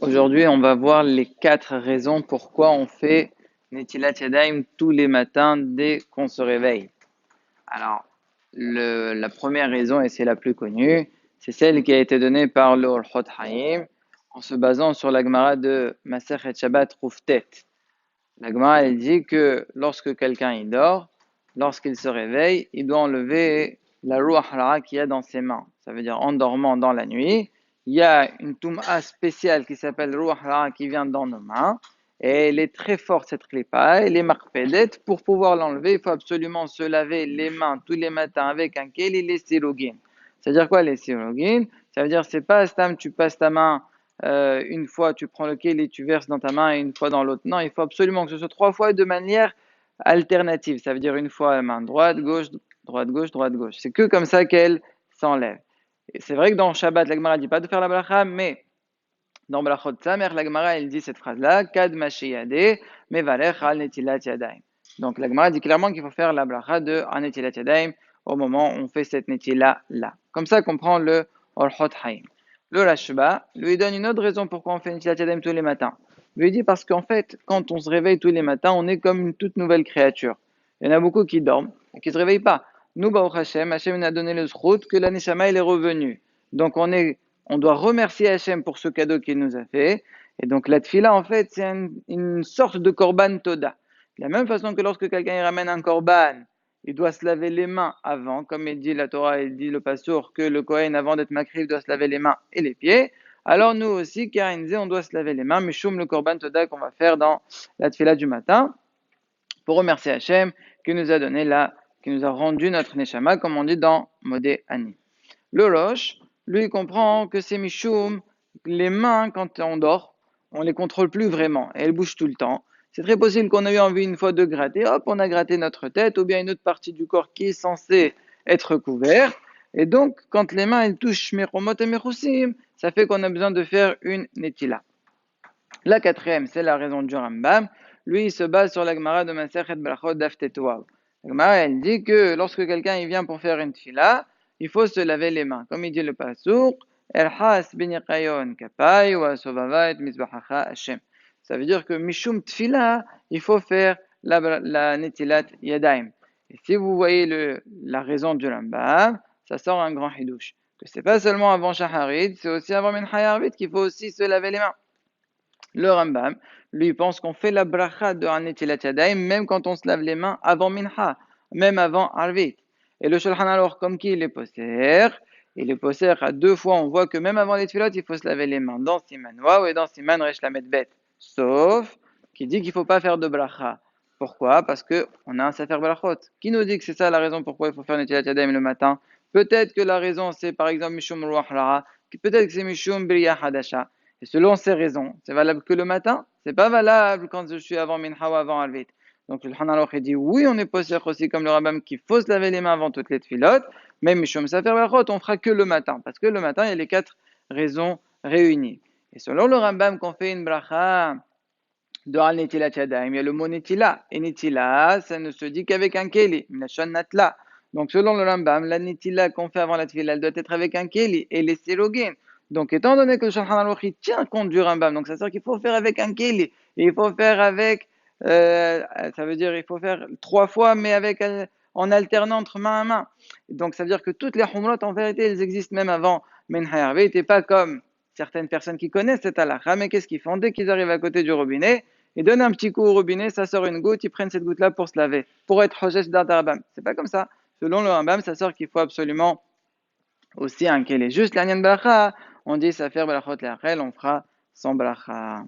Aujourd'hui, on va voir les 4 raisons pourquoi on fait Netilat Yadayim tous les matins dès qu'on se réveille. Alors, la première raison, et c'est la plus connue, c'est celle qui a été donnée par le Orchot Haïm en se basant sur la Gemara de Masechet Shabbat Rouftet. La Gemara, elle dit que lorsque quelqu'un y dort, lorsqu'il se réveille, il doit enlever la Ruach Hara qu'il y a dans ses mains. Ça veut dire en dormant dans la nuit, il y a une Toum'a spéciale qui s'appelle Ruach Hara qui vient dans nos mains. Et elle est très forte cette clipa, elle est marpédette. Pour pouvoir l'enlever, il faut absolument se laver les mains tous les matins avec un keli les sirogin. C'est-à-dire quoi les sirogin? Ça veut dire c'est pas Stam, tu passes ta main une fois tu prends le keli et tu verses dans ta main et une fois dans l'autre. Non, il faut absolument que ce soit 3 fois de manière alternative. Ça veut dire une fois la main droite, gauche, droite, gauche, droite, gauche. C'est que comme ça qu'elle s'enlève. Et c'est vrai que dans Shabbat, la Gemara ne dit pas de faire la bracha, mais dans Brachot Samer, la Gemara elle dit cette phrase-là, Kad Mashiyade, Mevarech al Netilat Yadayim. Donc la Gemara dit clairement qu'il faut faire la bracha de al Netilat Yadayim au moment où on fait cette Netila-là. Comme ça qu'on prend le Orchot Haïm. Le Rashba lui donne une autre raison pourquoi on fait Netilat Yadayim tous les matins. Il lui dit parce qu'en fait, quand on se réveille tous les matins, on est comme une toute nouvelle créature. Il y en a beaucoup qui dorment et qui ne se réveillent pas. Nous, Baruch Hashem, Hashem nous a donné le zchut que la Neshama est revenue. Donc on doit remercier Hachem pour ce cadeau qu'il nous a fait. Et donc la tfila, en fait, c'est une sorte de korban toda. De la même façon que lorsque quelqu'un ramène un korban, il doit se laver les mains avant, comme il dit la Torah, il dit le passour, que le Kohen, avant d'être makrif, doit se laver les mains et les pieds. Alors nous aussi, Karinze, on doit se laver les mains, Mishum, le korban toda qu'on va faire dans la tfila du matin, pour remercier Hachem qui nous a donné qui nous a rendu notre neshama, comme on dit dans Modé Ani. Le Roche, lui, il comprend que c'est Mishum, les mains, quand on dort, on les contrôle plus vraiment, et elles bougent tout le temps. C'est très possible qu'on ait eu envie une fois de gratter, hop, on a gratté notre tête, ou bien une autre partie du corps qui est censée être couverte. Et donc, quand les mains, elles touchent Meromot et Mechusim, ça fait qu'on a besoin de faire une Netila. La quatrième, c'est la raison du Rambam. Lui, il se base sur la Gemara de Masechet Brachot Daf Tetouav. La Gemara, elle dit que lorsque quelqu'un il vient pour faire une tfila, il faut se laver les mains. Comme il dit le Pasuk, Erhas binikayon kapai wa sovava et mizbahacha Hashem. Ça veut dire que Mishum tfila, il faut faire la netilat yadaim. Et si vous voyez la raison du Rambam, ça sort un grand hidouche. Que c'est pas seulement avant Shaharit, c'est aussi avant Mincha Yarvit qu'il faut aussi se laver les mains. Le Rambam, lui, pense qu'on fait la bracha de Hanetilat Yadayim même quand on se lave les mains avant Mincha, même avant Arvit. Et le Shulchan alors, comme qui il est possède à 2 fois, on voit que même avant les tfilot, il faut se laver les mains dans Siman Waw et dans Siman Resh Lamed Bet. Sauf qui dit qu'il ne faut pas faire de bracha. Pourquoi? Parce qu'on a un Sefer Brachot. Qui nous dit que c'est ça la raison pourquoi il faut faire Netilat Yadayim le matin? Peut-être que la raison c'est par exemple Mishum Ruach Lara, peut-être que c'est Mishum Briya Hadasha. Et selon ces raisons, c'est valable que le matin, c'est pas valable quand je suis avant Mincha ou avant Arvit. Donc le Hanaloch dit oui, on est possible aussi comme le Rambam qu'il faut se laver les mains avant toutes les tfilotes, mais Mishum Safer Berachot, on fera que le matin, parce que le matin, il y a les 4 raisons réunies. Et selon le Rambam qu'on fait une bracha de Al Netilat Yadayim, il y a le mot Netila, et Netila, ça ne se dit qu'avec un Keli, Minashon Natla. Donc selon le Rambam, la Netila qu'on fait avant la tfila, elle doit être avec un Keli, et les Sirogin. Donc, étant donné que le Shulchan Aruch tient compte du Rambam, donc ça veut dire qu'il faut faire avec un keli, et il faut faire avec, ça veut dire il faut faire 3 fois, mais avec en alternant entre main à main. Donc, ça veut dire que toutes les humrot, en vérité, elles existent même avant Mincha Yarvit, et pas comme certaines personnes qui connaissent cette halakha, mais qu'est-ce qu'ils font? Dès qu'ils arrivent à côté du robinet, ils donnent un petit coup au robinet, ça sort une goutte, ils prennent cette goutte-là pour se laver, pour être Hojesh d'Ar Rambam. C'est pas comme ça. Selon le Rambam, ça sort qu'il faut absolument aussi un keli. Juste l'anyan bracha, on dit ça faire brachot le'achel, on fera sans bracha.